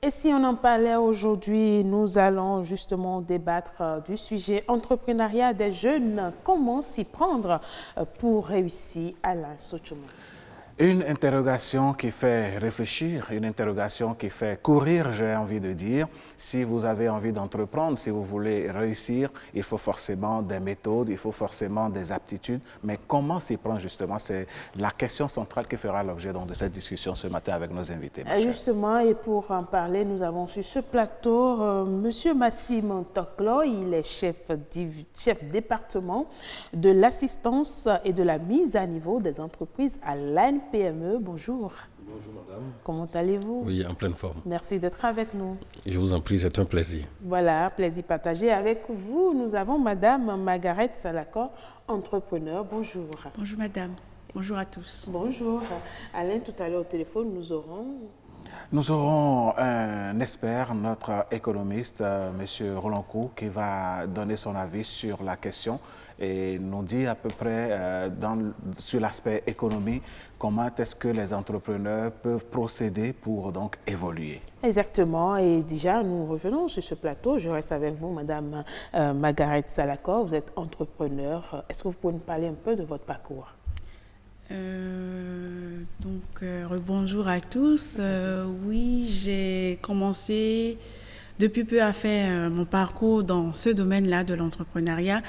Et si on en parlait aujourd'hui, nous allons justement débattre du sujet entrepreneuriat des jeunes. Comment s'y prendre pour réussir à la Sochoma? Une interrogation qui fait réfléchir, une interrogation qui fait courir, j'ai envie de dire. Si vous avez envie d'entreprendre, si vous voulez réussir, il faut forcément des méthodes, il faut forcément des aptitudes. Mais comment s'y prendre justement? C'est la question centrale qui fera l'objet de cette discussion ce matin avec nos invités. Justement, et pour en parler, nous avons sur ce plateau Monsieur Massime Toklo. Il est chef département de l'assistance et de la mise à niveau des entreprises à l'ANPME. Bonjour. Bonjour madame. Comment allez-vous? Oui, en pleine forme. Merci d'être avec nous. Je vous en prie, c'est un plaisir. Voilà, plaisir partagé. Avec vous, nous avons madame Margaret Salako, entrepreneur. Bonjour. Bonjour madame. Bonjour à tous. Bonjour. Alain, tout à l'heure au téléphone, nous aurons un expert, notre économiste, M. Roland Cou, qui va donner son avis sur la question et nous dire à peu près sur l'aspect économie, comment est-ce que les entrepreneurs peuvent procéder pour donc évoluer. Exactement. Et déjà, nous revenons sur ce plateau. Je reste avec vous, madame Margaret Salako. Vous êtes entrepreneur. Est-ce que vous pouvez nous parler un peu de votre parcours? Rebonjour à tous. Oui, j'ai commencé depuis peu à faire mon parcours dans ce domaine-là de l'entrepreneuriat,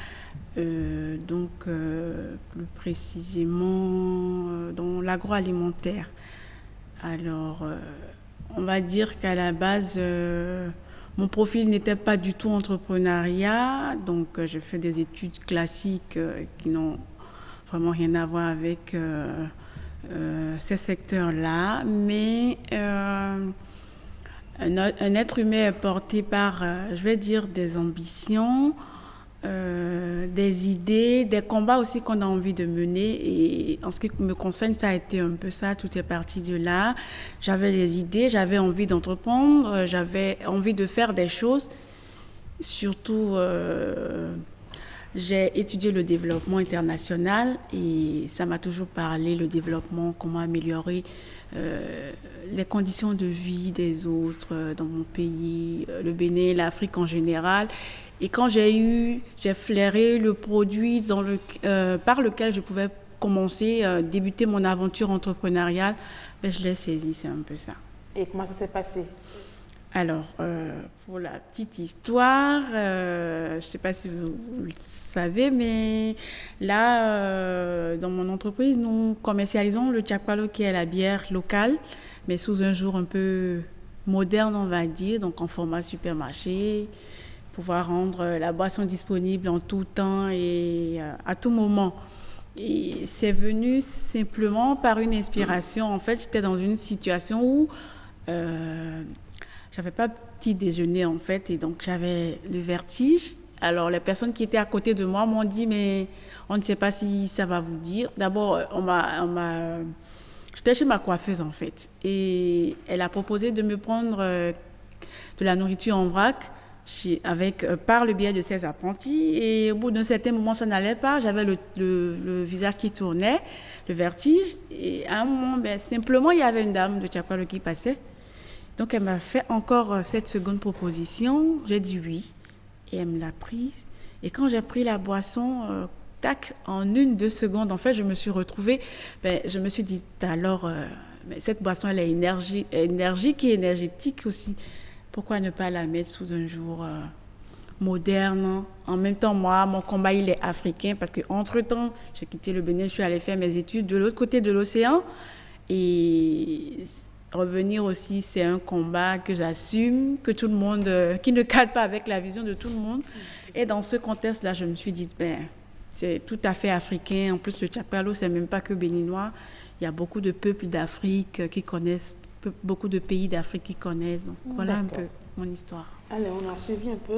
plus précisément dans l'agroalimentaire. Alors, on va dire qu'à la base, mon profil n'était pas du tout entrepreneuriat, donc je fais des études classiques qui n'ont vraiment rien à voir avec ces secteurs-là, mais un être humain est porté par, je vais dire, des ambitions, des idées, des combats aussi qu'on a envie de mener. Et en ce qui me concerne, ça a été un peu ça, tout est parti de là. J'avais des idées, j'avais envie d'entreprendre, j'avais envie de faire des choses, surtout... J'ai étudié le développement international et ça m'a toujours parlé, le développement, comment améliorer les conditions de vie des autres dans mon pays, le Bénin, l'Afrique en général. Et quand j'ai flairé le produit par lequel je pouvais commencer, débuter mon aventure entrepreneuriale, je l'ai saisi, c'est un peu ça. Et comment ça s'est passé? Alors, pour la petite histoire, je ne sais pas si vous le savez, mais là, dans mon entreprise, nous commercialisons le Tchakpalo, qui est la bière locale, mais sous un jour un peu moderne, on va dire, donc en format supermarché, pouvoir rendre la boisson disponible en tout temps et à tout moment. Et c'est venu simplement par une inspiration. En fait, j'étais dans une situation où... j'avais pas petit déjeuner en fait et donc j'avais le vertige. Alors les personnes qui étaient à côté de moi m'ont dit mais on ne sait pas si ça va vous dire. D'abord j'étais chez ma coiffeuse en fait et elle a proposé de me prendre de la nourriture en vrac par le biais de ses apprentis et au bout d'un certain moment ça n'allait pas. J'avais le visage qui tournait, le vertige et à un moment simplement il y avait une dame de Tchapalo qui passait. Donc, elle m'a fait encore cette seconde proposition. J'ai dit oui. Et elle me l'a prise. Et quand j'ai pris la boisson, en 1-2 secondes, en fait, je me suis retrouvée. Je me suis dit, alors, cette boisson, elle est énergique et énergétique aussi. Pourquoi ne pas la mettre sous un jour moderne? En même temps, moi, mon combat, il est africain. Parce qu'entre-temps, j'ai quitté le Bénin, je suis allée faire mes études de l'autre côté de l'océan. Et... revenir aussi, c'est un combat que j'assume, que tout le monde, qui ne cadre pas avec la vision de tout le monde. Et dans ce contexte-là, je me suis dit, c'est tout à fait africain. En plus, le Tchakpalo, c'est même pas que béninois. Il y a beaucoup de peuples d'Afrique qui connaissent, beaucoup de pays d'Afrique qui connaissent. Donc, voilà un peu mon histoire. Allez, on a suivi un peu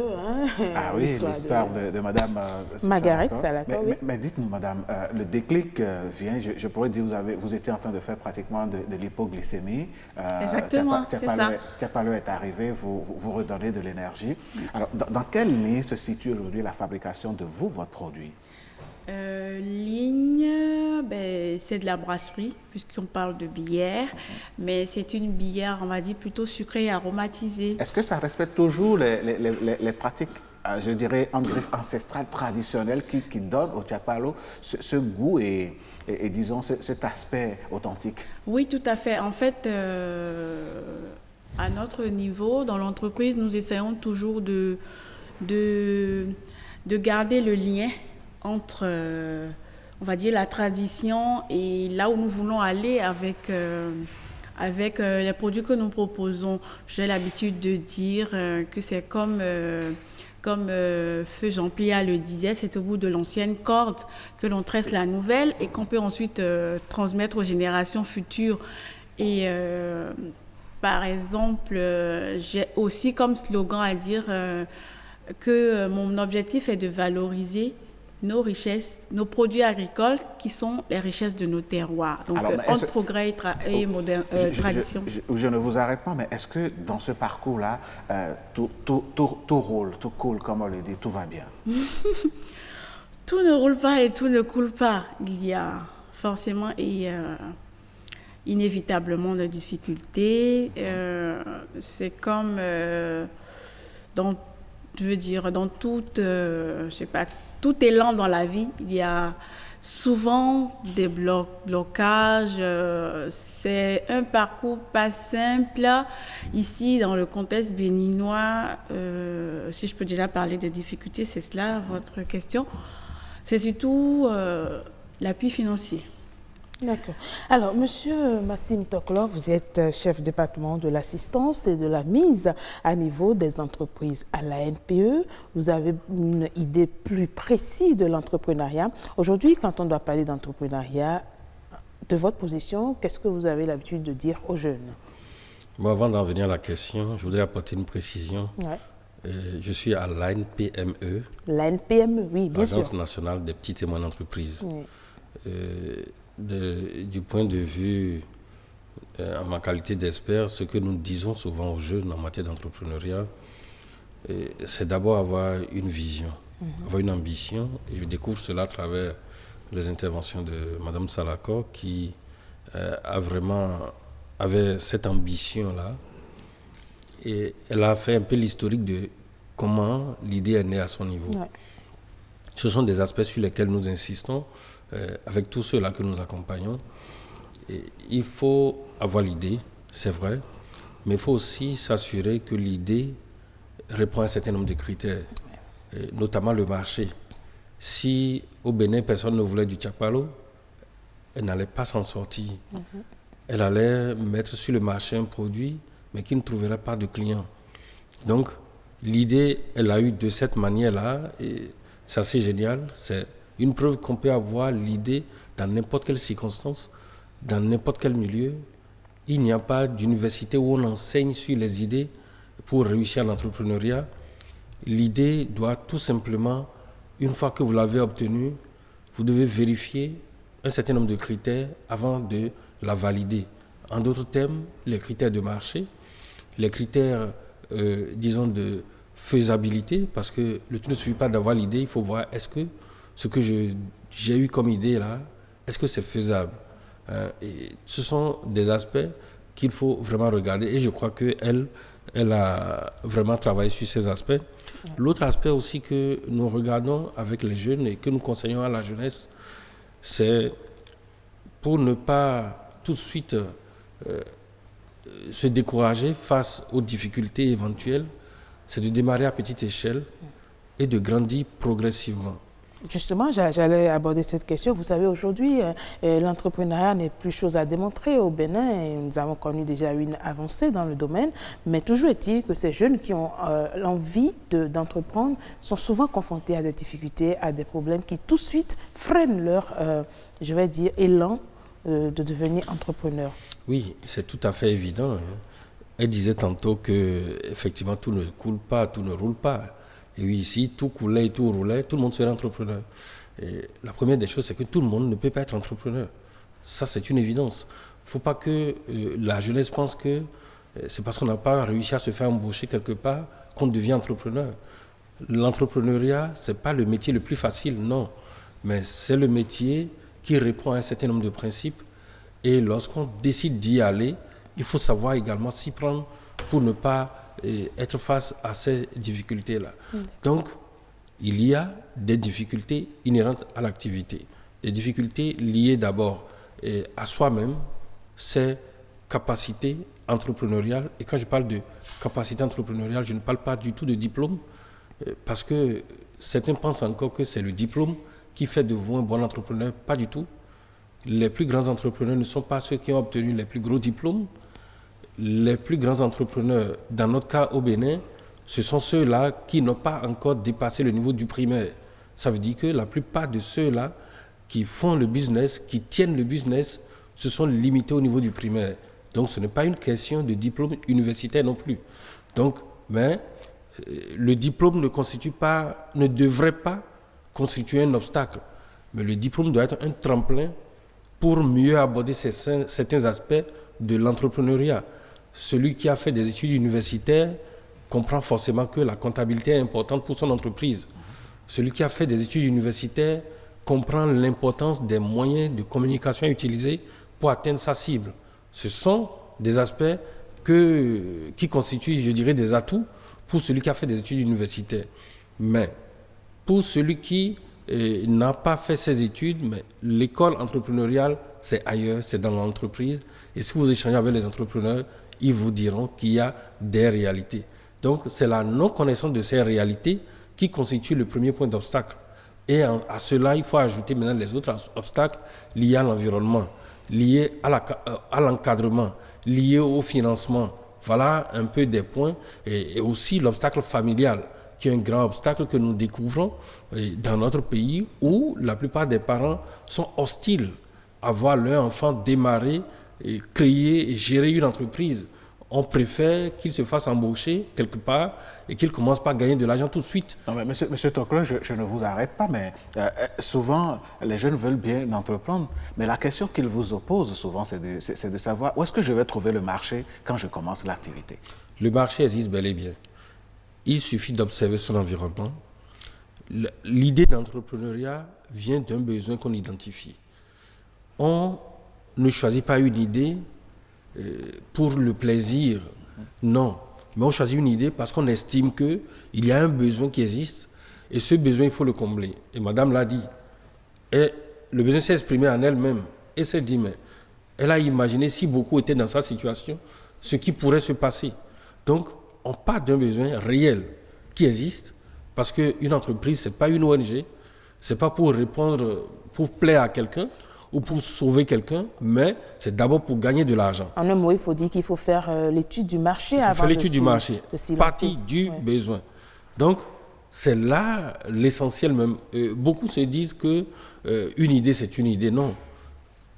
l'histoire de Madame Margaret Salako. Mais dites-nous, Madame, le déclic vient, je pourrais dire, vous étiez en train de faire pratiquement de l'hypoglycémie. Exactement, c'est ça. Tchakpalo est arrivé, vous redonnez de l'énergie. Alors, dans quelle ligne se situe aujourd'hui la fabrication de votre produit? Ligne, c'est de la brasserie, puisqu'on parle de bière, mais c'est une bière, on va dire, plutôt sucrée et aromatisée. Est-ce que ça respecte toujours les pratiques, je dirais, ancestrales, traditionnelles qui donnent au Tchapalo ce goût et disons, cet aspect authentique? Oui, tout à fait. En fait, à notre niveau, dans l'entreprise, nous essayons toujours de garder le lien entre, on va dire, la tradition et là où nous voulons aller avec les produits que nous proposons. J'ai l'habitude de dire que c'est comme Feu Jean-Pierre le disait, c'est au bout de l'ancienne corde que l'on tresse la nouvelle et qu'on peut ensuite transmettre aux générations futures. Et par exemple, j'ai aussi comme slogan à dire que mon objectif est de valoriser nos richesses, nos produits agricoles qui sont les richesses de nos terroirs. Donc, entre progrès et tradition. Je ne vous arrête pas, mais est-ce que dans ce parcours-là, tout roule, tout coule, comme on le dit, tout va bien? Tout ne roule pas et tout ne coule pas. Il y a forcément et inévitablement des difficultés. C'est comme dans tout élan dans la vie, il y a souvent des blocages. C'est un parcours pas simple. Ici, dans le contexte béninois, si je peux déjà parler des difficultés, c'est cela votre question. C'est surtout l'appui financier. D'accord. Alors, Monsieur Massim Toklo, vous êtes chef département de l'assistance et de la mise à niveau des entreprises à la NPE. Vous avez une idée plus précise de l'entrepreneuriat. Aujourd'hui, quand on doit parler d'entrepreneuriat, de votre position, qu'est-ce que vous avez l'habitude de dire aux jeunes? Bon, avant d'en venir à la question, je voudrais apporter une précision. Ouais. Je suis à l'ANPME. L'ANPME, oui, bien sûr. Agence nationale des petites et moyennes entreprises. Oui. Du point de vue, en ma qualité d'expert, ce que nous disons souvent aux jeunes en matière d'entrepreneuriat, c'est d'abord avoir une vision, avoir une ambition. Et je découvre cela à travers les interventions de Mme Salako qui avait cette ambition-là. Et elle a fait un peu l'historique de comment l'idée est née à son niveau. Ouais. Ce sont des aspects sur lesquels nous insistons avec tous ceux-là que nous accompagnons. Et il faut avoir l'idée, c'est vrai, mais il faut aussi s'assurer que l'idée répond à un certain nombre de critères, notamment le marché. Si au Bénin, personne ne voulait du Tchapalo, elle n'allait pas s'en sortir. Elle allait mettre sur le marché un produit, mais qui ne trouverait pas de clients. Donc, l'idée, elle a eu de cette manière-là, et c'est assez génial. C'est une preuve qu'on peut avoir l'idée dans n'importe quelle circonstance, dans n'importe quel milieu. Il n'y a pas d'université où on enseigne sur les idées pour réussir l'entrepreneuriat. L'idée doit tout simplement, une fois que vous l'avez obtenue, vous devez vérifier un certain nombre de critères avant de la valider. En d'autres termes, les critères de marché, les critères, disons, de faisabilité, parce que le tout ne suffit pas d'avoir l'idée, il faut voir est-ce que ce que j'ai eu comme idée là, est-ce que c'est faisable? Et ce sont des aspects qu'il faut vraiment regarder et je crois qu'elle a vraiment travaillé sur ces aspects. L'autre aspect aussi que nous regardons avec les jeunes et que nous conseillons à la jeunesse, c'est pour ne pas tout de suite se décourager face aux difficultés éventuelles, c'est de démarrer à petite échelle et de grandir progressivement. Justement, j'allais aborder cette question. Vous savez, aujourd'hui, l'entrepreneuriat n'est plus chose à démontrer au Bénin et nous avons connu déjà une avancée dans le domaine. Mais toujours est-il que ces jeunes qui ont l'envie d'entreprendre sont souvent confrontés à des difficultés, à des problèmes qui tout de suite freinent leur, je vais dire, élan de devenir entrepreneur. Oui, c'est tout à fait évident. Hein. Elle disait tantôt que effectivement tout ne coule pas, tout ne roule pas. Et oui, ici, tout coulait et tout roulait, tout le monde serait entrepreneur. Et la première des choses, c'est que tout le monde ne peut pas être entrepreneur. Ça, c'est une évidence. Il ne faut pas que la jeunesse pense que c'est parce qu'on n'a pas réussi à se faire embaucher quelque part qu'on devient entrepreneur. L'entrepreneuriat, ce n'est pas le métier le plus facile, non. Mais c'est le métier qui répond à un certain nombre de principes. Et lorsqu'on décide d'y aller, il faut savoir également s'y prendre pour ne pas être face à ces difficultés-là. Donc, il y a des difficultés inhérentes à l'activité. Des difficultés liées d'abord à soi-même, ses capacités entrepreneuriales. Et quand je parle de capacité entrepreneuriale, je ne parle pas du tout de diplôme, parce que certains pensent encore que c'est le diplôme qui fait de vous un bon entrepreneur. Pas du tout. Les plus grands entrepreneurs ne sont pas ceux qui ont obtenu les plus gros diplômes. Les plus grands entrepreneurs, dans notre cas au Bénin, ce sont ceux-là qui n'ont pas encore dépassé le niveau du primaire. Ça veut dire que la plupart de ceux-là qui font le business, qui tiennent le business, se sont limités au niveau du primaire. Donc ce n'est pas une question de diplôme universitaire non plus. Donc, mais le diplôme ne devrait pas constituer un obstacle. Mais le diplôme doit être un tremplin pour mieux aborder certains aspects de l'entrepreneuriat. Celui qui a fait des études universitaires comprend forcément que la comptabilité est importante pour son entreprise. Celui qui a fait des études universitaires comprend l'importance des moyens de communication utilisés pour atteindre sa cible. Ce sont des aspects qui constituent, je dirais, des atouts pour celui qui a fait des études universitaires. Mais pour celui qui n'a pas fait ses études, mais l'école entrepreneuriale, c'est ailleurs, c'est dans l'entreprise. Et si vous échangez avec les entrepreneurs, ils vous diront qu'il y a des réalités. Donc, c'est la non-connaissance de ces réalités qui constitue le premier point d'obstacle. Et à cela, il faut ajouter maintenant les autres obstacles liés à l'environnement, liés à l'encadrement, liés au financement. Voilà un peu des points. Et aussi l'obstacle familial, qui est un grand obstacle que nous découvrons dans notre pays, où la plupart des parents sont hostiles à voir leur enfant démarrer, créer et gérer une entreprise. On préfère qu'il se fasse embaucher quelque part et qu'il commence par gagner de l'argent tout de suite. Non, mais monsieur Toklo, je ne vous arrête pas, mais souvent, les jeunes veulent bien entreprendre, mais la question qu'ils vous opposent souvent, c'est de savoir où est-ce que je vais trouver le marché quand je commence l'activité. Le marché existe bel et bien. Il suffit d'observer son environnement. L'idée d'entrepreneuriat vient d'un besoin qu'on identifie. On ne choisit pas une idée pour le plaisir, non. Mais on choisit une idée parce qu'on estime qu'il y a un besoin qui existe et ce besoin, il faut le combler. Et madame l'a dit. Et le besoin s'est exprimé en elle-même et s'est dit, mais elle a imaginé si beaucoup étaient dans sa situation, ce qui pourrait se passer. Donc, on part d'un besoin réel qui existe parce qu'une entreprise, ce n'est pas une ONG, ce n'est pas pour répondre, pour plaire à quelqu'un, ou pour sauver quelqu'un, mais c'est d'abord pour gagner de l'argent. En un mot, il faut dire qu'il faut faire l'étude du marché avant de faire l'étude du marché, partie du besoin. Donc, c'est là l'essentiel même. Beaucoup se disent qu'une idée, c'est une idée. Non.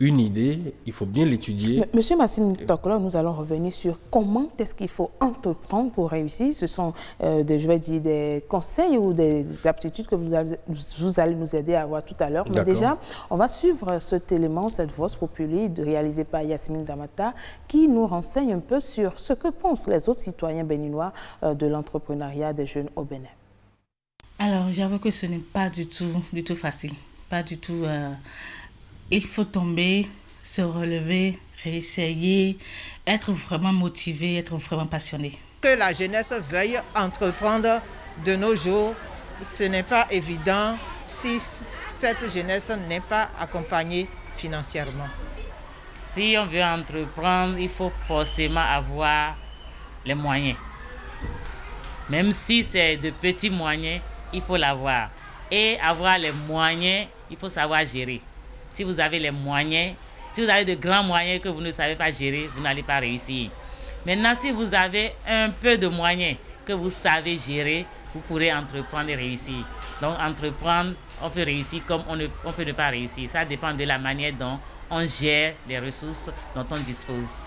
Une idée, il faut bien l'étudier. Monsieur Massime Toklo, nous allons revenir sur comment est-ce qu'il faut entreprendre pour réussir. Ce sont, des conseils ou des aptitudes que vous allez nous aider à avoir tout à l'heure. Mais déjà, on va suivre cet élément, cette voix populaire réalisée par Yasmine Damata, qui nous renseigne un peu sur ce que pensent les autres citoyens béninois de l'entrepreneuriat des jeunes au Bénin. Alors, j'avoue que ce n'est pas du tout facile. Pas du tout... Il faut tomber, se relever, réessayer, être vraiment motivé, être vraiment passionné. Que la jeunesse veuille entreprendre de nos jours, ce n'est pas évident si cette jeunesse n'est pas accompagnée financièrement. Si on veut entreprendre, il faut forcément avoir les moyens. Même si c'est de petits moyens, il faut l'avoir. Et avoir les moyens, il faut savoir gérer. Si vous avez les moyens, si vous avez de grands moyens que vous ne savez pas gérer, vous n'allez pas réussir. Maintenant, si vous avez un peu de moyens que vous savez gérer, vous pourrez entreprendre et réussir. Donc, entreprendre, on peut réussir comme on peut ne pas réussir. Ça dépend de la manière dont on gère les ressources dont on dispose.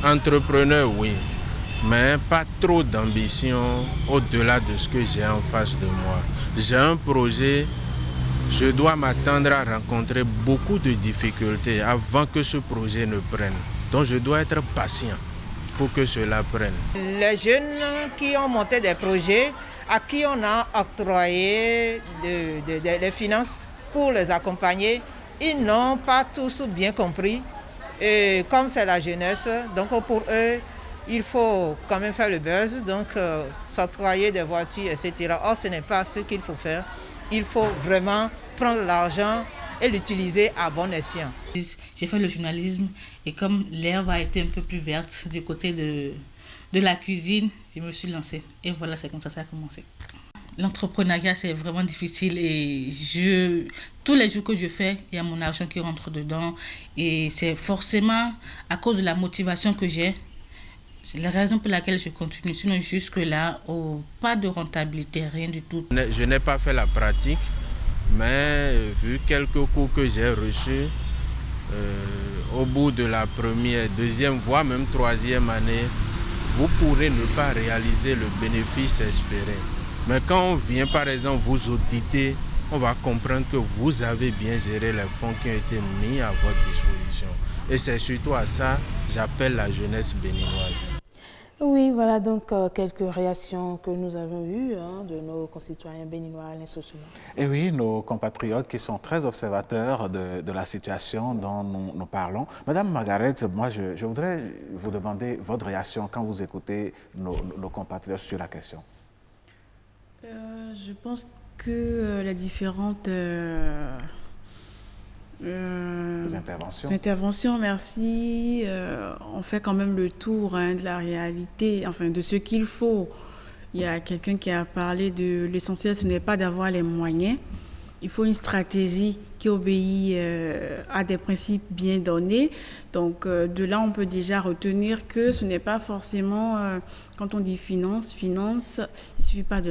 Entrepreneur, oui, mais pas trop d'ambition au-delà de ce que j'ai en face de moi. J'ai un projet. Je dois m'attendre à rencontrer beaucoup de difficultés avant que ce projet ne prenne. Donc je dois être patient pour que cela prenne. Les jeunes qui ont monté des projets, à qui on a octroyé des finances pour les accompagner ils n'ont pas tous bien compris. Et comme c'est la jeunesse, donc pour eux, il faut quand même faire le buzz, donc s'octroyer des voitures, etc. Or, ce n'est pas ce qu'il faut faire. Il faut vraiment prendre l'argent et l'utiliser à bon escient. J'ai fait le journalisme et comme l'herbe a été un peu plus verte du côté de la cuisine, je me suis lancée. Et voilà, c'est comme ça a commencé. L'entrepreneuriat, c'est vraiment difficile et tous les jours que je fais, il y a mon argent qui rentre dedans et c'est forcément à cause de la motivation que j'ai. C'est la raison pour laquelle je continue. Sinon, jusque-là, pas de rentabilité, rien du tout. Je n'ai pas fait la pratique, mais vu quelques cours que j'ai reçus, au bout de la première, deuxième, voire même troisième année, vous pourrez ne pas réaliser le bénéfice espéré. Mais quand on vient, par exemple, vous auditer, on va comprendre que vous avez bien géré les fonds qui ont été mis à votre disposition. Et c'est surtout à ça que j'appelle la jeunesse béninoise. Oui, voilà donc quelques réactions que nous avons eues de nos concitoyens béninois à l'instruction. Et oui, nos compatriotes qui sont très observateurs de la situation dont nous parlons. Madame Margaret, moi je voudrais vous demander votre réaction quand vous écoutez nos compatriotes sur la question. Je pense que les différentes interventions, merci, on fait quand même le tour de la réalité, enfin de ce qu'il faut. Il y a quelqu'un qui a parlé de l'essentiel, ce n'est pas d'avoir les moyens. Il faut une stratégie qui obéit à des principes bien donnés. Donc, de là, on peut déjà retenir que ce n'est pas forcément, quand on dit finance, il ne suffit pas de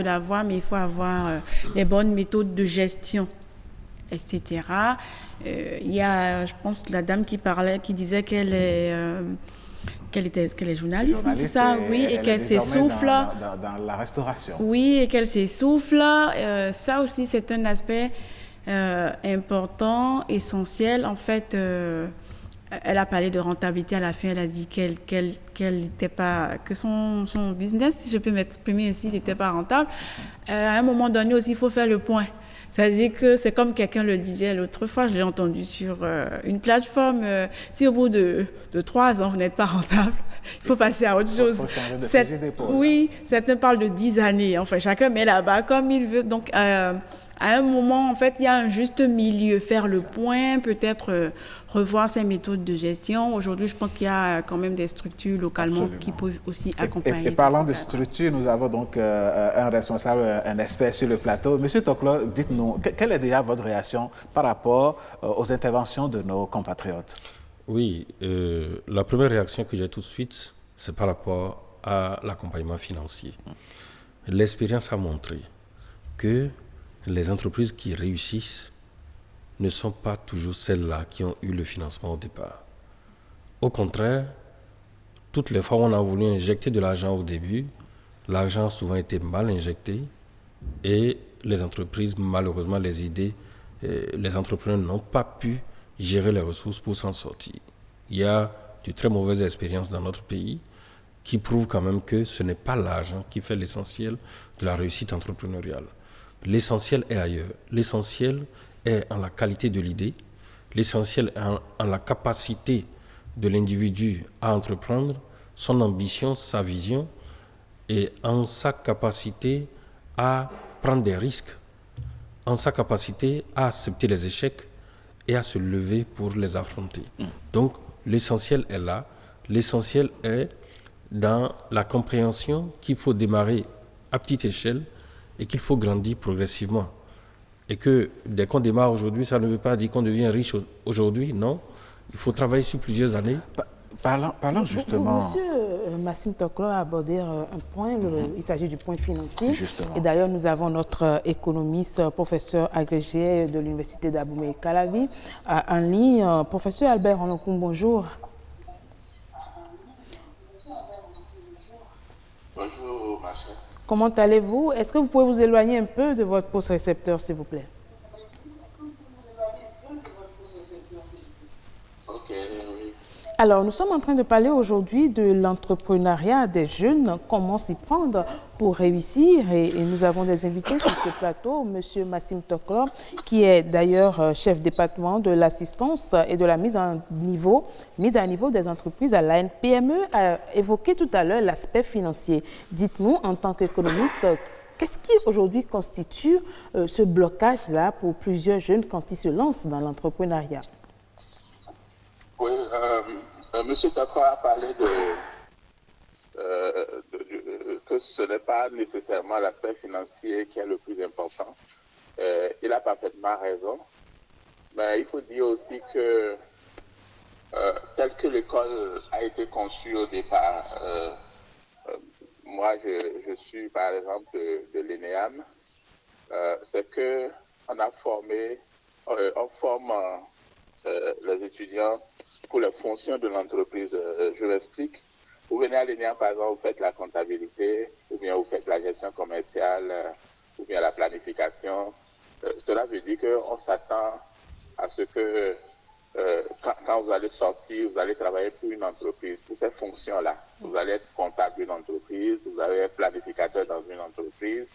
l'avoir, mais il faut avoir les bonnes méthodes de gestion, etc. Il y a, je pense, la dame qui disait qu'elle est journaliste, c'est ça, oui, et qu'elle s'essouffle dans la restauration. Oui, et qu'elle s'essouffle. Ça aussi, c'est un aspect important, essentiel. En fait, elle a parlé de rentabilité à la fin. Elle a dit que son business, si je peux m'exprimer ainsi, n'était pas rentable. À un moment donné aussi, il faut faire le point. C'est-à-dire que c'est comme quelqu'un le disait l'autre fois, je l'ai entendu sur une plateforme, si au bout de 3 ans, vous n'êtes pas rentable, il faut passer à autre chose. Oui, certains parlent de 10 années, enfin chacun met là-bas comme il veut. Donc à un moment, en fait, il y a un juste milieu, faire le point, peut-être revoir ses méthodes de gestion. Aujourd'hui, je pense qu'il y a quand même des structures localement qui peuvent aussi accompagner. Et parlant de structure, nous avons donc un responsable, un expert sur le plateau. Monsieur Toklo, dites-nous, quelle est déjà votre réaction par rapport aux interventions de nos compatriotes? Oui, la première réaction que j'ai tout de suite, c'est par rapport à l'accompagnement financier. L'expérience a montré que les entreprises qui réussissent ne sont pas toujours celles-là qui ont eu le financement au départ. Au contraire, toutes les fois où on a voulu injecter de l'argent au début, l'argent a souvent été mal injecté et les entreprises, malheureusement, les entrepreneurs n'ont pas pu gérer les ressources pour s'en sortir. Il y a de très mauvaises expériences dans notre pays qui prouvent quand même que ce n'est pas l'argent qui fait l'essentiel de la réussite entrepreneuriale. L'essentiel est ailleurs. L'essentiel est en la qualité de l'idée. L'essentiel est en la capacité de l'individu à entreprendre, son ambition, sa vision, et en sa capacité à prendre des risques, en sa capacité à accepter les échecs et à se lever pour les affronter. Donc, l'essentiel est là. L'essentiel est dans la compréhension qu'il faut démarrer à petite échelle et qu'il faut grandir progressivement. Et que dès qu'on démarre aujourd'hui, ça ne veut pas dire qu'on devient riche aujourd'hui, non. Il faut travailler sur plusieurs années. Parlons justement... Monsieur Massim Toklo a abordé un point, il s'agit du point financier. Justement. Et d'ailleurs, nous avons notre économiste, professeur agrégé de l'Université d'Abomey-Calavi en ligne. Professeur Albert Ronocum, bonjour. Bonjour, ma chère. Comment allez-vous? Est-ce que vous pouvez vous éloigner un peu de votre poste récepteur, s'il vous plaît? Ok, oui. Alors, nous sommes en train de parler aujourd'hui de l'entrepreneuriat des jeunes, comment s'y prendre pour réussir. Et nous avons des invités sur ce plateau, M. Massim Toklo, qui est d'ailleurs chef département de l'assistance et de la mise à niveau des entreprises à l'ANPME, a évoqué tout à l'heure l'aspect financier. Dites-nous, en tant qu'économiste, qu'est-ce qui aujourd'hui constitue ce blocage-là pour plusieurs jeunes quand ils se lancent dans l'entrepreneuriat? Oui, Monsieur Toklo a parlé que ce n'est pas nécessairement l'aspect financier qui est le plus important. Il a parfaitement raison. Mais il faut dire aussi que tel que l'école a été conçue au départ, moi je suis par exemple de l'ENEAM, c'est qu'on a formé, on forme les étudiants pour les fonctions de l'entreprise. Je m'explique. Vous venez à l'ENEAM, par exemple, vous faites la comptabilité, ou bien vous faites la gestion commerciale, ou bien la planification. Cela veut dire qu'on s'attend à ce que quand vous allez sortir, vous allez travailler pour une entreprise, pour cette fonction-là. Vous allez être comptable d'une entreprise, vous allez être planificateur dans une entreprise,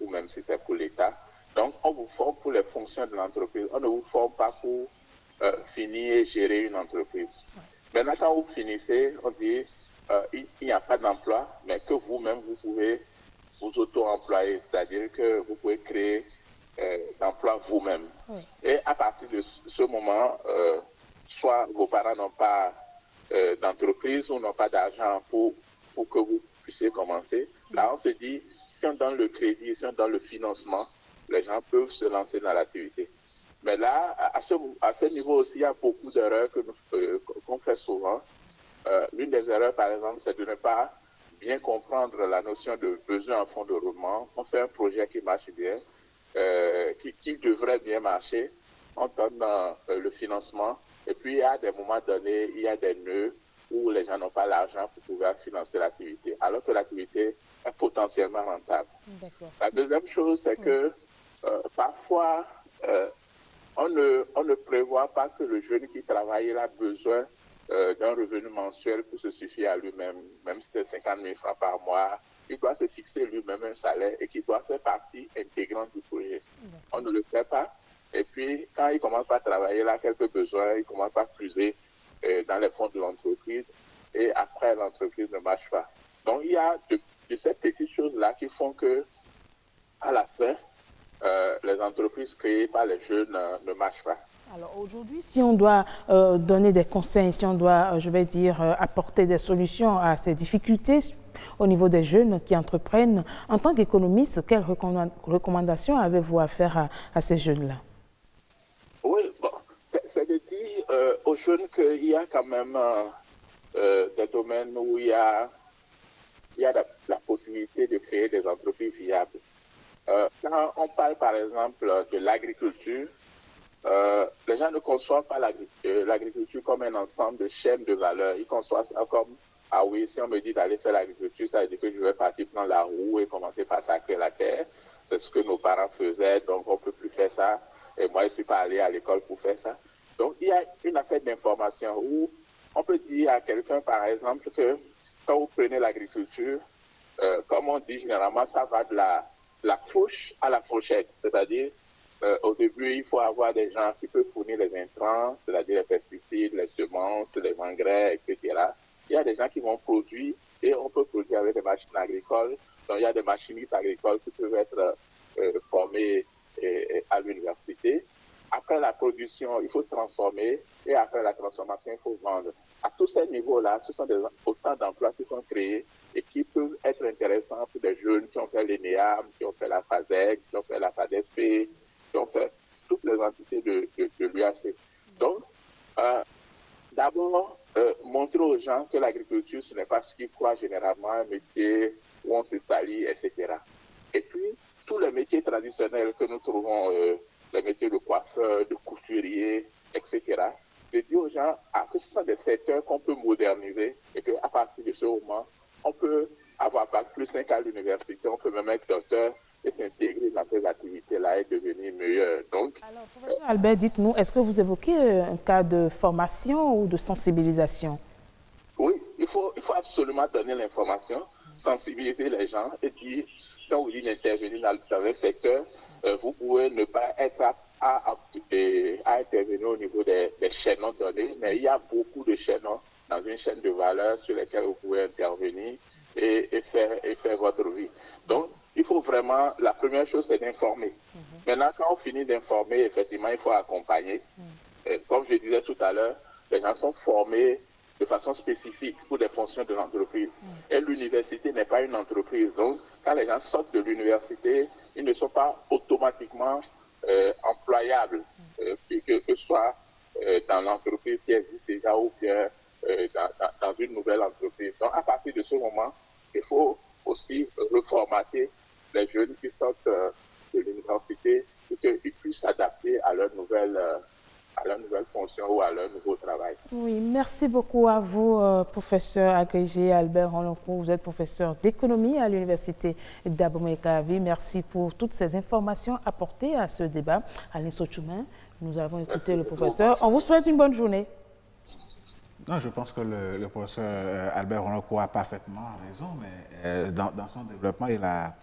ou même si c'est pour l'État. Donc, on vous forme pour les fonctions de l'entreprise. On ne vous forme pas pour finir et gérer une entreprise. Maintenant, quand vous finissez, on dit il n'y a pas d'emploi, mais que vous-même, vous pouvez vous auto-employer, c'est-à-dire que vous pouvez créer d'emploi vous-même. Oui. Et à partir de ce moment, soit vos parents n'ont pas d'entreprise ou n'ont pas d'argent pour que vous puissiez commencer. Là, on se dit, si on donne le crédit, si on donne le financement, les gens peuvent se lancer dans l'activité. Mais là, à ce niveau aussi, il y a beaucoup d'erreurs qu'on fait souvent. L'une des erreurs, par exemple, c'est de ne pas bien comprendre la notion de besoin en fonds de roulement. On fait un projet qui marche bien, qui devrait bien marcher. On donne le financement. Et puis, à des moments donnés, il y a des nœuds où les gens n'ont pas l'argent pour pouvoir financer l'activité, alors que l'activité est potentiellement rentable. La deuxième chose, c'est que parfois, on ne prévoit pas que le jeune qui travaille a besoin d'un revenu mensuel pour se suffire à lui-même, même si c'est 50 000 francs par mois. Il doit se fixer lui-même un salaire et qui doit faire partie intégrante du projet. On ne le fait pas. Et puis, quand il commence à travailler, là, quelques besoins, il commence à puiser dans les fonds de l'entreprise et après, l'entreprise ne marche pas. Donc, il y a de ces petites choses-là qui font que, à la fin, les entreprises créées par les jeunes ne marchent pas. Alors aujourd'hui, si on doit donner des conseils, si on doit, je vais dire, apporter des solutions à ces difficultés au niveau des jeunes qui entreprennent, en tant qu'économiste, quelles recommandations avez-vous à faire à ces jeunes-là? Oui, bon, c'est de dire aux jeunes qu'il y a quand même des domaines où il y a la possibilité de créer des entreprises viables. Quand on parle par exemple de l'agriculture, les gens ne conçoivent pas l'agriculture comme un ensemble de chaînes de valeur. Ils conçoivent ça comme, ah oui, si on me dit d'aller faire l'agriculture, ça veut dire que je vais partir prendre la roue et commencer par sacrer la terre. C'est ce que nos parents faisaient, donc on ne peut plus faire ça. Et moi, je ne suis pas allé à l'école pour faire ça. Donc, il y a une affaire d'information où on peut dire à quelqu'un, par exemple, que quand vous prenez l'agriculture, comme on dit généralement, ça va de la fourche à la fourchette. C'est-à-dire, au début, il faut avoir des gens qui peuvent fournir les intrants, c'est-à-dire les pesticides, les semences, les engrais, etc. Il y a des gens qui vont produire et on peut produire avec des machines agricoles. Donc, il y a des machinistes agricoles qui peuvent être formés à l'université. Après la production, il faut transformer et après la transformation, il faut vendre. À tous ces niveaux-là, ce sont autant d'emplois qui sont créés et qui peuvent être intéressants pour des jeunes qui ont fait l'ENEAM, qui ont fait la FASEG, qui ont fait la FADESP, qui ont fait toutes les entités de l'UAC. Donc, d'abord, montrer aux gens que l'agriculture, ce n'est pas ce qu'ils croient généralement, un métier où on se salit, etc. Et puis, tous les métiers traditionnels que nous trouvons, les métiers de coiffeur, de couturier, etc., de dire aux gens que ce sont des secteurs qu'on peut moderniser et qu'à partir de ce moment, on peut avoir Bac plus 5 à l'université, on peut même être docteur et s'intégrer dans ces activités-là et devenir meilleur. Donc, alors, professeur Albert, dites-nous, est-ce que vous évoquez un cas de formation ou de sensibilisation? il faut absolument donner l'information, sensibiliser les gens et dire, quand vous dites d'intervenir dans un secteur, vous pouvez ne pas être à intervenir au niveau des chaînons donnés, mais il y a beaucoup de chaînons dans une chaîne de valeur sur lesquels vous pouvez intervenir et faire votre vie. Donc, il faut vraiment, la première chose, c'est d'informer. Maintenant, quand on finit d'informer, effectivement, il faut accompagner. Comme je disais tout à l'heure, les gens sont formés de façon spécifique pour des fonctions de l'entreprise. Et l'université n'est pas une entreprise. Donc, quand les gens sortent de l'université, ils ne sont pas automatiquement employables, que ce soit dans l'entreprise qui existe déjà ou bien dans une nouvelle entreprise. Donc, à partir de ce moment, il faut aussi reformater les jeunes qui sortent de l'université pour qu'ils puissent s'adapter à leur nouvelle fonction ou à leur nouveau travail. Oui, merci beaucoup à vous, professeur agrégé Albert Onloncourt. Vous êtes professeur d'économie à l'université d'Abomey-Caravi. Merci pour toutes ces informations apportées à ce débat. Alain Sochoumen, nous avons écouté le professeur. On vous souhaite une bonne journée. Non, je pense que le professeur Albert Onloncourt a parfaitement raison, mais dans son développement, il a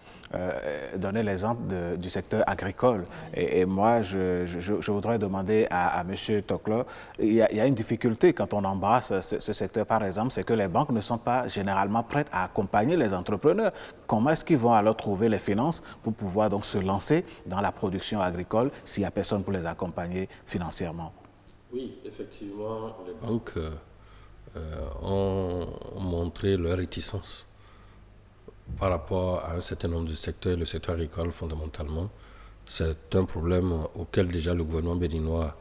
donné l'exemple du secteur agricole. Et moi, je voudrais demander à M. Toklo, il y a une difficulté quand on embrasse ce secteur, par exemple, c'est que les banques ne sont pas généralement prêtes à accompagner les entrepreneurs. Comment est-ce qu'ils vont alors trouver les finances pour pouvoir donc se lancer dans la production agricole s'il n'y a personne pour les accompagner financièrement? Oui, effectivement, les banques ont montré leur réticence par rapport à un certain nombre de secteurs, le secteur agricole fondamentalement. C'est un problème auquel déjà le gouvernement béninois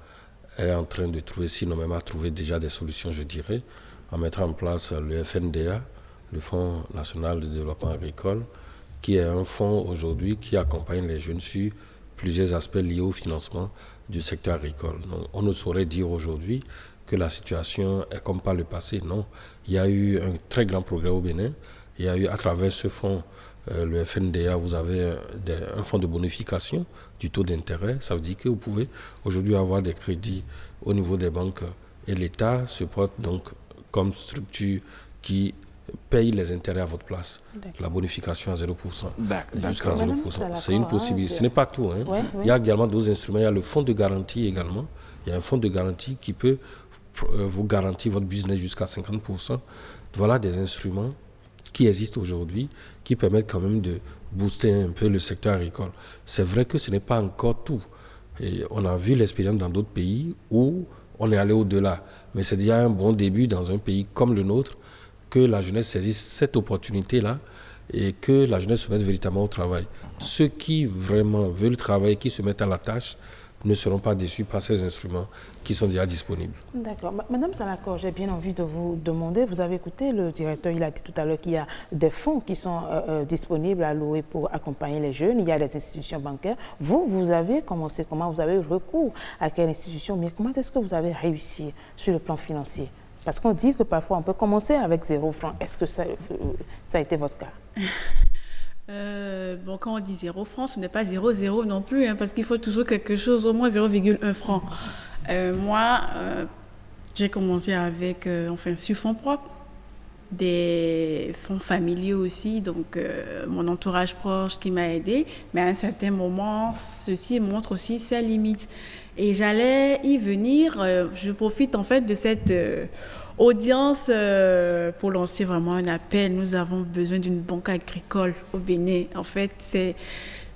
est en train de trouver, sinon même a trouvé déjà des solutions, je dirais, en mettant en place le FNDA, le Fonds national de développement agricole, qui est un fonds aujourd'hui qui accompagne les jeunes sur plusieurs aspects liés au financement du secteur agricole. Donc, on ne saurait dire aujourd'hui que la situation est comme par le passé. Non, il y a eu un très grand progrès au Bénin. Il y a eu à travers ce fonds, le FNDA, vous avez un fonds de bonification du taux d'intérêt. Ça veut dire que vous pouvez aujourd'hui avoir des crédits au niveau des banques et l'État se porte donc comme structure qui paye les intérêts à votre place. La bonification à 0%. Jusqu'à 0%. C'est une possibilité. Ce n'est pas tout. Hein. Il y a également d'autres instruments. Il y a le fonds de garantie également. Il y a un fonds de garantie qui peut vous garantir votre business jusqu'à 50%. Voilà des instruments qui existent aujourd'hui, qui permettent quand même de booster un peu le secteur agricole. C'est vrai que ce n'est pas encore tout. Et on a vu l'expérience dans d'autres pays où on est allé au-delà. Mais c'est déjà un bon début dans un pays comme le nôtre, que la jeunesse saisisse cette opportunité-là et que la jeunesse se mette véritablement au travail. Ceux qui vraiment veulent travailler, qui se mettent à la tâche, ne seront pas déçus par ces instruments qui sont déjà disponibles. D'accord. Madame Salakor, j'ai bien envie de vous demander, vous avez écouté le directeur, il a dit tout à l'heure qu'il y a des fonds qui sont disponibles à louer pour accompagner les jeunes, il y a des institutions bancaires. Vous avez commencé comment? Vous avez eu recours à quelle institution? Mais comment est-ce que vous avez réussi sur le plan financier? Parce qu'on dit que parfois on peut commencer avec 0 franc. Est-ce que ça a été votre cas? Bon, quand on dit 0 franc, ce n'est pas 0,0 non plus, hein, parce qu'il faut toujours quelque chose, au moins 0,1 franc. Moi, j'ai commencé avec, sur fonds propres, des fonds familiaux aussi, donc mon entourage proche qui m'a aidé, mais à un certain moment, ceci montre aussi ses limites. Et j'allais y venir, je profite en fait de cette audience pour lancer vraiment un appel. Nous avons besoin d'une banque agricole au Bénin. En fait,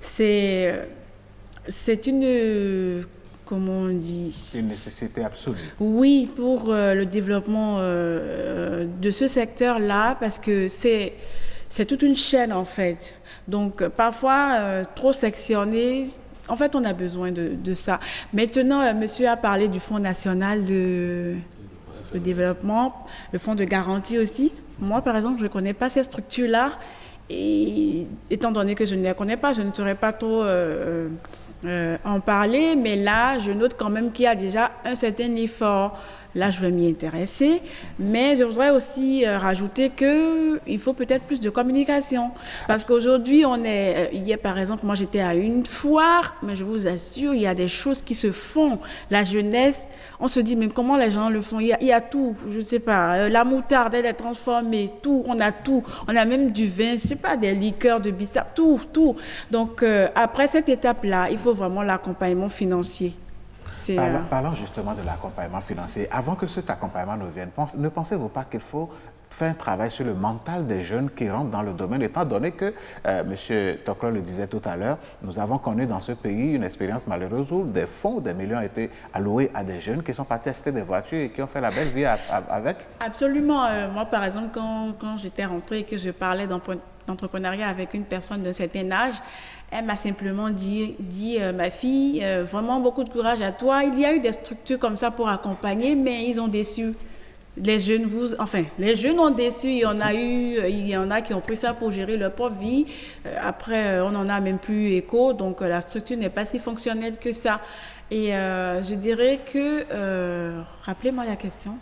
c'est une... Comment on dit? C'est une nécessité absolue. Oui, pour le développement de ce secteur-là, parce que c'est toute une chaîne en fait. Donc parfois, trop sectionné, en fait, on a besoin de ça. Maintenant, monsieur a parlé du Fonds national de développement, le fonds de garantie aussi. Moi, par exemple, je ne connais pas ces structures-là. Et étant donné que je ne les connais pas, je ne saurais pas trop en parler. Mais là, je note quand même qu'il y a déjà un certain effort là, je vais m'y intéresser. Mais je voudrais aussi rajouter qu'il faut peut-être plus de communication. Parce qu'aujourd'hui, hier, par exemple, moi, j'étais à une foire, mais je vous assure, il y a des choses qui se font. La jeunesse, on se dit, mais comment les gens le font? Il y a tout, je ne sais pas, la moutarde, elle est transformée, tout, on a tout. On a même du vin, je ne sais pas, des liqueurs de bissap, tout. Donc, après cette étape-là, il faut vraiment l'accompagnement financier. Parlons justement de l'accompagnement financier. Avant que cet accompagnement ne vienne, ne pensez-vous pas qu'il faut faire un travail sur le mental des jeunes qui rentrent dans le domaine, étant donné que, M. Toklo le disait tout à l'heure, nous avons connu dans ce pays une expérience malheureuse où des fonds, des millions ont été alloués à des jeunes qui sont partis acheter des voitures et qui ont fait la belle vie avec? Absolument. Moi, par exemple, quand j'étais rentrée et que je parlais d'entrepreneuriat avec une personne d'un certain âge, elle m'a simplement dit ma fille, vraiment beaucoup de courage à toi. Il y a eu des structures comme ça pour accompagner, mais ils ont déçu. Les jeunes ont déçu. Il y en a qui ont pris ça pour gérer leur propre vie. Après, on n'en a même plus écho. Donc, la structure n'est pas si fonctionnelle que ça. Et je dirais que... rappelez-moi la question.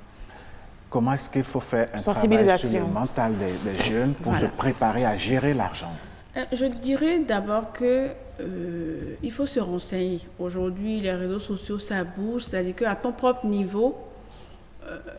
Comment est-ce qu'il faut faire un travail sur le mental des jeunes pour se préparer à gérer l'argent? Je dirais d'abord qu'il faut se renseigner. Aujourd'hui, les réseaux sociaux, ça bouge. C'est-à-dire qu'à ton propre niveau,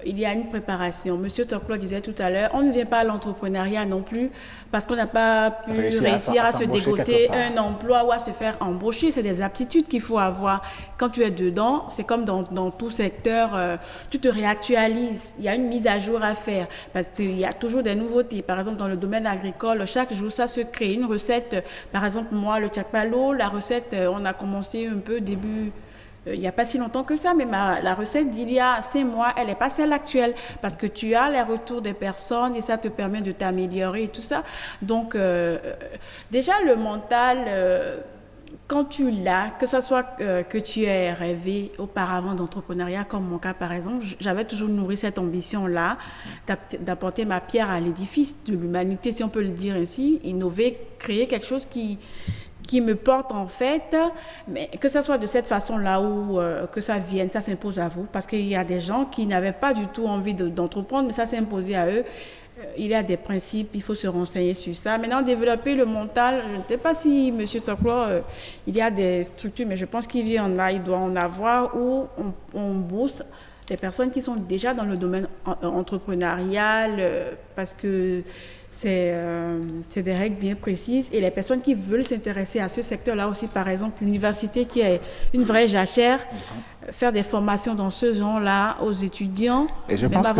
il y a une préparation. Monsieur Toklo disait tout à l'heure, on ne vient pas à l'entrepreneuriat non plus parce qu'on n'a pas pu réussir à se dégoter un emploi ou à se faire embaucher. C'est des aptitudes qu'il faut avoir. Quand tu es dedans, c'est comme dans tout secteur, tu te réactualises. Il y a une mise à jour à faire parce qu'il y a toujours des nouveautés. Par exemple, dans le domaine agricole, chaque jour, ça se crée. Une recette, par exemple, moi, le tchakpalo, la recette, on a commencé un peu début... il n'y a pas si longtemps que ça, mais la recette d'il y a 5 mois, elle n'est pas celle actuelle parce que tu as les retours des personnes et ça te permet de t'améliorer et tout ça. Donc, déjà, le mental, quand tu l'as, que ce soit que tu aies rêvé auparavant d'entrepreneuriat, comme mon cas par exemple, j'avais toujours nourri cette ambition-là d'apporter ma pierre à l'édifice de l'humanité, si on peut le dire ainsi, innover, créer quelque chose qui me porte en fait, mais que ça soit de cette façon-là ou que ça vienne, ça s'impose à vous, parce qu'il y a des gens qui n'avaient pas du tout envie d'entreprendre, mais ça s'est imposé à eux. Il y a des principes, il faut se renseigner sur ça. Maintenant, développer le mental, je ne sais pas si M. Toklo, il y a des structures, mais je pense qu'il y en a, il doit en avoir, où on bourse les personnes qui sont déjà dans le domaine entrepreneurial, parce que c'est des règles bien précises. Et les personnes qui veulent s'intéresser à ce secteur-là aussi, par exemple, l'université qui est une vraie jachère, faire des formations dans ce genre-là aux étudiants. Et je pense que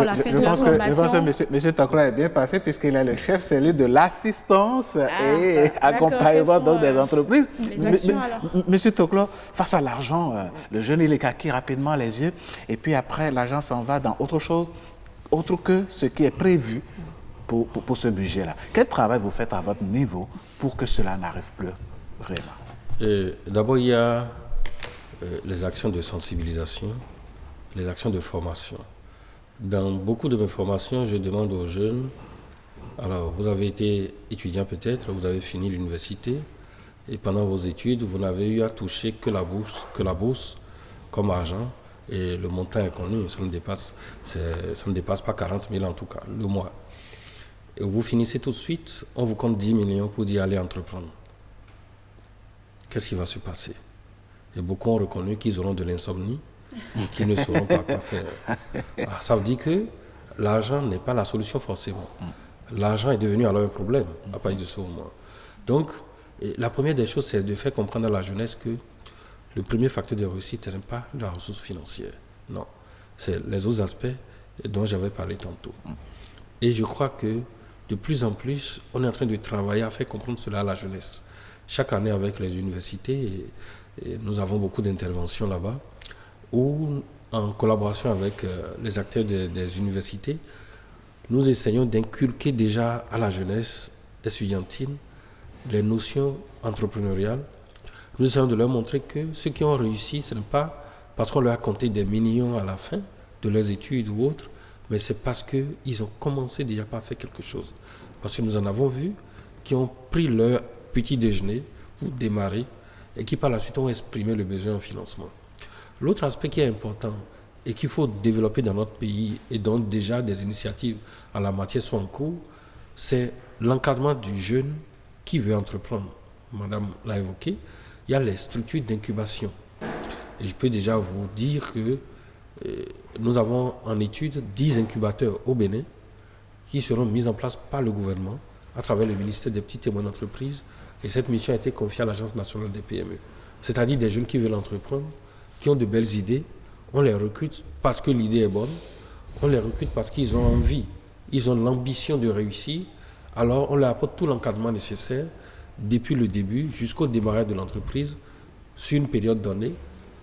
M. Toklo est bien passé puisqu'il est le chef cellule de l'assistance et accompagnement des entreprises. M. Toklo, face à l'argent, le jeune il écaquille rapidement les yeux et puis après l'argent s'en va dans autre chose, autre que ce qui est prévu pour ce budget-là. Quel travail vous faites à votre niveau pour que cela n'arrive plus vraiment? D'abord, il y a les actions de sensibilisation, les actions de formation. Dans beaucoup de mes formations, je demande aux jeunes, alors vous avez été étudiant peut-être, vous avez fini l'université, et pendant vos études, vous n'avez eu à toucher que la bourse comme argent, et le montant est connu, ça ne dépasse pas 40 000 en tout cas, le mois. Et vous finissez tout de suite, on vous compte 10 millions pour dire allez entreprendre. Qu'est-ce qui va se passer? Et beaucoup ont reconnu qu'ils auront de l'insomnie, qu'ils ne sauront pas quoi faire. Ça veut dire que l'argent n'est pas la solution forcément. L'argent est devenu alors un problème, à partir de ce moment. Donc, la première des choses, c'est de faire comprendre à la jeunesse que le premier facteur de réussite n'est pas la ressource financière. Non, c'est les autres aspects dont j'avais parlé tantôt. Et je crois que de plus en plus, on est en train de travailler à faire comprendre cela à la jeunesse. Chaque année avec les universités, et nous avons beaucoup d'interventions là-bas, où en collaboration avec les acteurs des universités, nous essayons d'inculquer déjà à la jeunesse estudiantine les notions entrepreneuriales. Nous essayons de leur montrer que ceux qui ont réussi, ce n'est pas parce qu'on leur a compté des millions à la fin de leurs études ou autres, mais c'est parce qu'ils ont commencé déjà par faire quelque chose. Parce que nous en avons vu qui ont pris leur petit déjeuner pour démarrer et qui par la suite ont exprimé le besoin en financement. L'autre aspect qui est important, et qu'il faut développer dans notre pays et dont déjà des initiatives en la matière sont en cours, c'est l'encadrement du jeune qui veut entreprendre. Madame l'a évoqué, il y a les structures d'incubation. Et je peux déjà vous dire que nous avons en étude 10 incubateurs au Bénin qui seront mis en place par le gouvernement à travers le ministère des Petites et Moyennes Entreprises. Et cette mission a été confiée à l'Agence nationale des PME. C'est-à-dire des jeunes qui veulent entreprendre, qui ont de belles idées. On les recrute parce que l'idée est bonne. On les recrute parce qu'ils ont envie, ils ont l'ambition de réussir. Alors on leur apporte tout l'encadrement nécessaire depuis le début jusqu'au démarrage de l'entreprise sur une période donnée.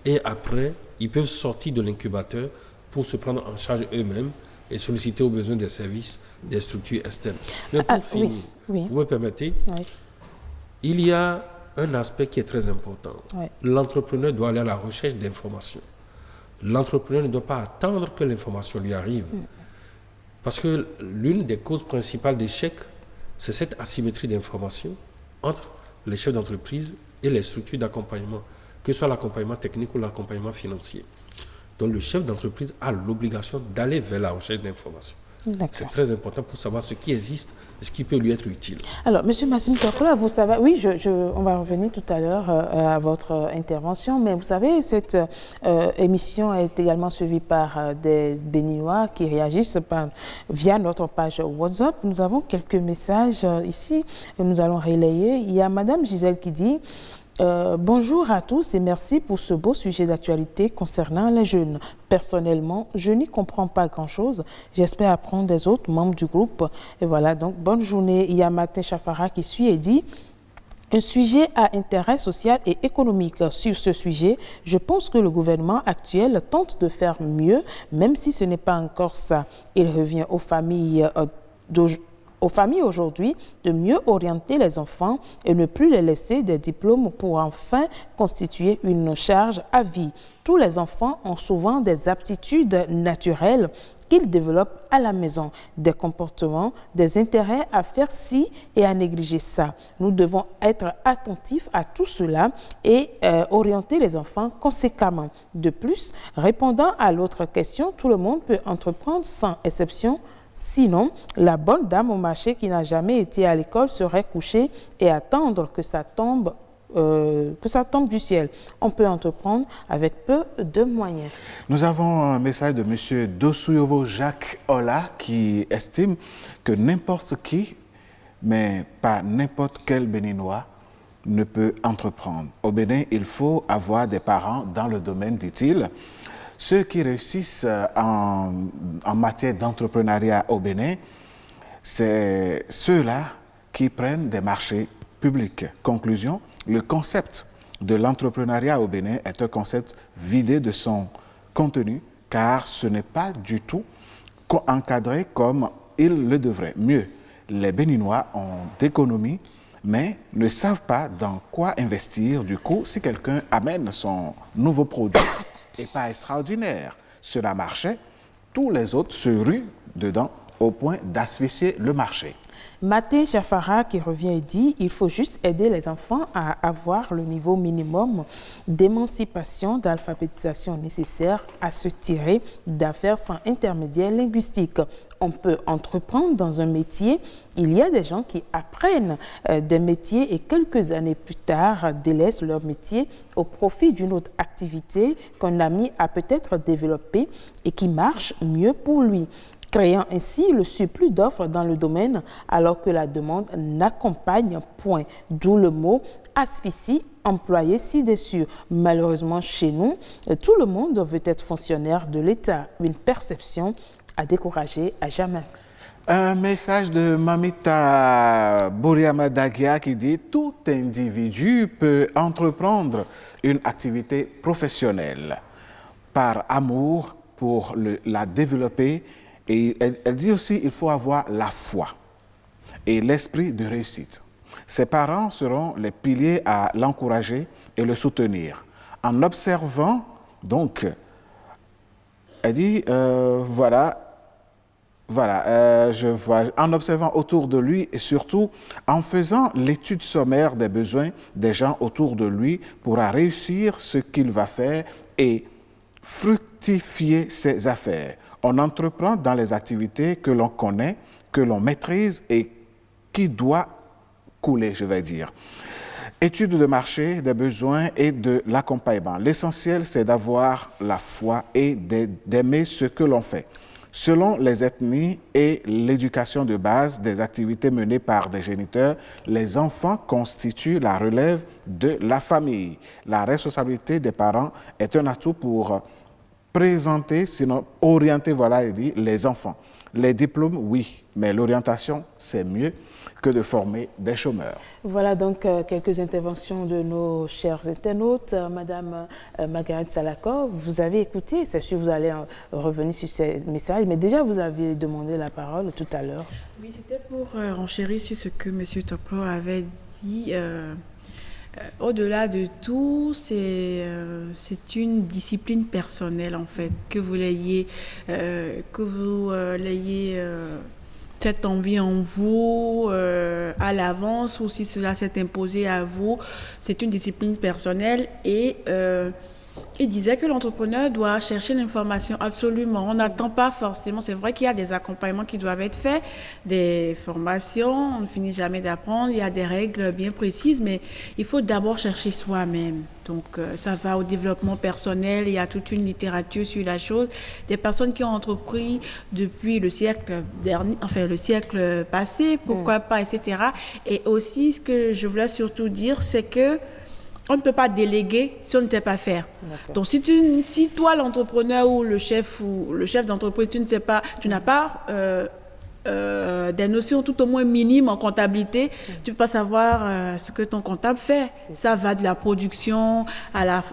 Et après, ils peuvent sortir de l'incubateur pour se prendre en charge eux-mêmes et solliciter aux besoins des services des structures externes. Mais pour finir, vous me permettez, il y a un aspect qui est très important. L'entrepreneur doit aller à la recherche d'informations. L'entrepreneur ne doit pas attendre que l'information lui arrive. Parce que l'une des causes principales d'échec, c'est cette asymétrie d'information entre les chefs d'entreprise et les structures d'accompagnement, que ce soit l'accompagnement technique ou l'accompagnement financier. Donc le chef d'entreprise a l'obligation d'aller vers la recherche d'informations. C'est très important pour savoir ce qui existe et ce qui peut lui être utile. Alors, M. Massime Toklo, vous savez, oui, on va revenir tout à l'heure à votre intervention, mais vous savez, cette émission est également suivie par des Béninois qui réagissent via notre page WhatsApp. Nous avons quelques messages ici que nous allons relayer. Il y a Mme Gisèle qui dit bonjour à tous et merci pour ce beau sujet d'actualité concernant les jeunes. Personnellement, je n'y comprends pas grand-chose. J'espère apprendre des autres membres du groupe. Et voilà, donc bonne journée. Il y a Martin Chafara qui suit et dit un sujet à intérêt social et économique. Sur ce sujet, je pense que le gouvernement actuel tente de faire mieux, même si ce n'est pas encore ça. Il revient aux familles aujourd'hui de mieux orienter les enfants et ne plus les laisser des diplômes pour enfin constituer une charge à vie. Tous les enfants ont souvent des aptitudes naturelles qu'ils développent à la maison, des comportements, des intérêts à faire ci et à négliger ça. Nous devons être attentifs à tout cela et orienter les enfants conséquemment. De plus, répondant à l'autre question, tout le monde peut entreprendre sans exception. Sinon, la bonne dame au marché qui n'a jamais été à l'école serait couchée et attendre que ça tombe du ciel. On peut entreprendre avec peu de moyens. Nous avons un message de M. Dosouyovo Jacques Ola qui estime que n'importe qui, mais pas n'importe quel Béninois, ne peut entreprendre. Au Bénin, il faut avoir des parents dans le domaine, dit-il. Ceux qui réussissent en matière d'entrepreneuriat au Bénin, c'est ceux-là qui prennent des marchés publics. Conclusion, le concept de l'entrepreneuriat au Bénin est un concept vidé de son contenu, car ce n'est pas du tout encadré comme il le devrait. Mieux, les Béninois ont d'économies, mais ne savent pas dans quoi investir. Du coup, si quelqu'un amène son nouveau produit, et pas extraordinaire, cela marchait, tous les autres se ruent dedans au point d'asphyxier le marché. Maté Jafara qui revient et dit il faut juste aider les enfants à avoir le niveau minimum d'émancipation, d'alphabétisation nécessaire à se tirer d'affaires sans intermédiaire linguistique. On peut entreprendre dans un métier. Il y a des gens qui apprennent des métiers et quelques années plus tard délaissent leur métier au profit d'une autre activité qu'un ami a peut-être développée et qui marche mieux pour lui, créant ainsi le surplus d'offres dans le domaine alors que la demande n'accompagne point. D'où le mot asphyxie employé ci-dessus. Malheureusement, chez nous, tout le monde veut être fonctionnaire de l'État. Une perception à décourager à jamais. Un message de Mamita Bouriama Dagia qui dit « Tout individu peut entreprendre une activité professionnelle par amour pour la développer. » Et elle dit aussi qu'il faut avoir la foi et l'esprit de réussite. Ses parents seront les piliers à l'encourager et le soutenir. En observant, donc, elle dit, en observant autour de lui et surtout en faisant l'étude sommaire des besoins des gens autour de lui pourra réussir ce qu'il va faire et fructifier ses affaires. On entreprend dans les activités que l'on connaît, que l'on maîtrise et qui doit couler, je vais dire. Étude de marché, des besoins et de l'accompagnement. L'essentiel, c'est d'avoir la foi et d'aimer ce que l'on fait. Selon les ethnies et l'éducation de base des activités menées par des géniteurs, les enfants constituent la relève de la famille. La responsabilité des parents est un atout pour présenter, sinon orienter, voilà, il dit, les enfants. Les diplômes, oui, mais l'orientation, c'est mieux que de former des chômeurs. Voilà donc quelques interventions de nos chers internautes. Madame Margaret Salako, vous avez écouté, c'est sûr vous allez revenir sur ces messages, mais déjà vous avez demandé la parole tout à l'heure. Oui, c'était pour renchérir sur ce que M. Toklo avait dit. Au-delà de tout, c'est une discipline personnelle en fait, que vous l'ayez cette envie en vous à l'avance ou si cela s'est imposé à vous, c'est une discipline personnelle et il disait que l'entrepreneur doit chercher l'information absolument. On n'attend pas forcément. C'est vrai qu'il y a des accompagnements qui doivent être faits, des formations, on ne finit jamais d'apprendre. Il y a des règles bien précises, mais il faut d'abord chercher soi-même. Donc, ça va au développement personnel. Il y a toute une littérature sur la chose. Des personnes qui ont entrepris depuis le siècle dernier, enfin le siècle passé, pourquoi pas, etc. Et aussi, ce que je voulais surtout dire, c'est que on ne peut pas déléguer si on ne sait pas faire. D'accord. Donc, si toi, l'entrepreneur ou le chef d'entreprise, tu ne sais pas, tu n'as pas des notions tout au moins minimes en comptabilité, tu ne peux pas savoir ce que ton comptable fait. Ça va de la production à la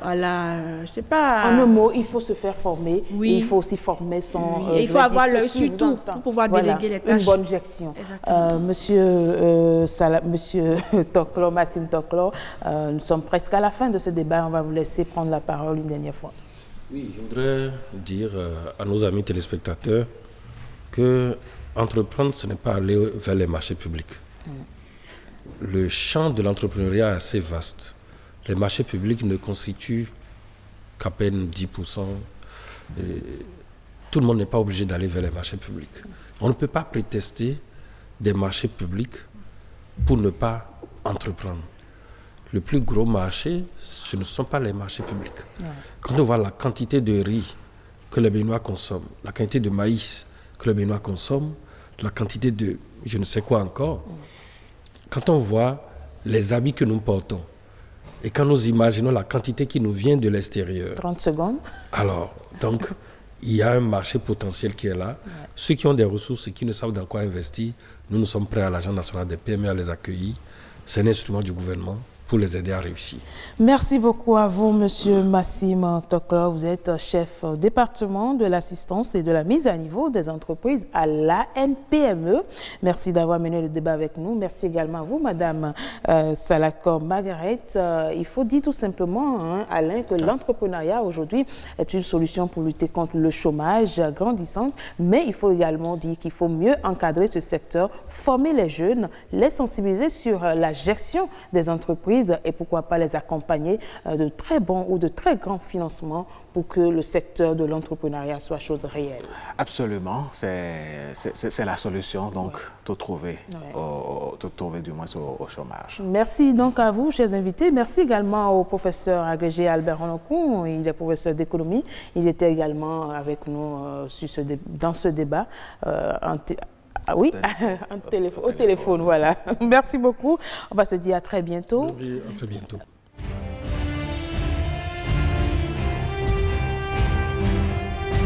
je sais pas. En un mot, il faut se faire former. Oui. Il faut aussi former son. Oui. Il faut avoir l'œil sur tout pour pouvoir déléguer les tâches. Une bonne gestion. Monsieur Toklo, Massime Toklo, nous sommes presque à la fin de ce débat. On va vous laisser prendre la parole une dernière fois. Oui, je voudrais dire à nos amis téléspectateurs que entreprendre, ce n'est pas aller vers les marchés publics. Le champ de l'entrepreneuriat est assez vaste. Les marchés publics ne constituent qu'à peine 10%. Et tout le monde n'est pas obligé d'aller vers les marchés publics. On ne peut pas prétester des marchés publics pour ne pas entreprendre. Le plus gros marché, ce ne sont pas les marchés publics. Ouais. Quand on voit la quantité de riz que les Béninois consomment, la quantité de maïs que les Béninois consomment, la quantité de je ne sais quoi encore, quand on voit les habits que nous portons et quand nous imaginons la quantité qui nous vient de l'extérieur. 30 secondes. Alors, donc, il y a un marché potentiel qui est là. Ouais. Ceux qui ont des ressources et qui ne savent dans quoi investir, nous sommes prêts à l'Agence nationale des PME à les accueillir. C'est un instrument du gouvernement pour les aider à réussir. Merci beaucoup à vous, Monsieur Massime Toklo. Vous êtes chef département de l'assistance et de la mise à niveau des entreprises à l'ANPME. Merci d'avoir mené le débat avec nous. Merci également à vous, Madame Salako Margaret. Il faut dire tout simplement, Alain, que l'entrepreneuriat aujourd'hui est une solution pour lutter contre le chômage grandissant, mais il faut également dire qu'il faut mieux encadrer ce secteur, former les jeunes, les sensibiliser sur la gestion des entreprises et pourquoi pas les accompagner de très bons ou de très grands financements pour que le secteur de l'entrepreneuriat soit chose réelle. Absolument, c'est la solution, donc, tout trouver du moins au chômage. Merci donc à vous, chers invités. Merci également au professeur agrégé Albert Honokou, il est professeur d'économie. Il était également avec nous dans ce débat. Oui, au téléphone, voilà. Merci beaucoup. On va se dire à très bientôt. Oui, à très bientôt.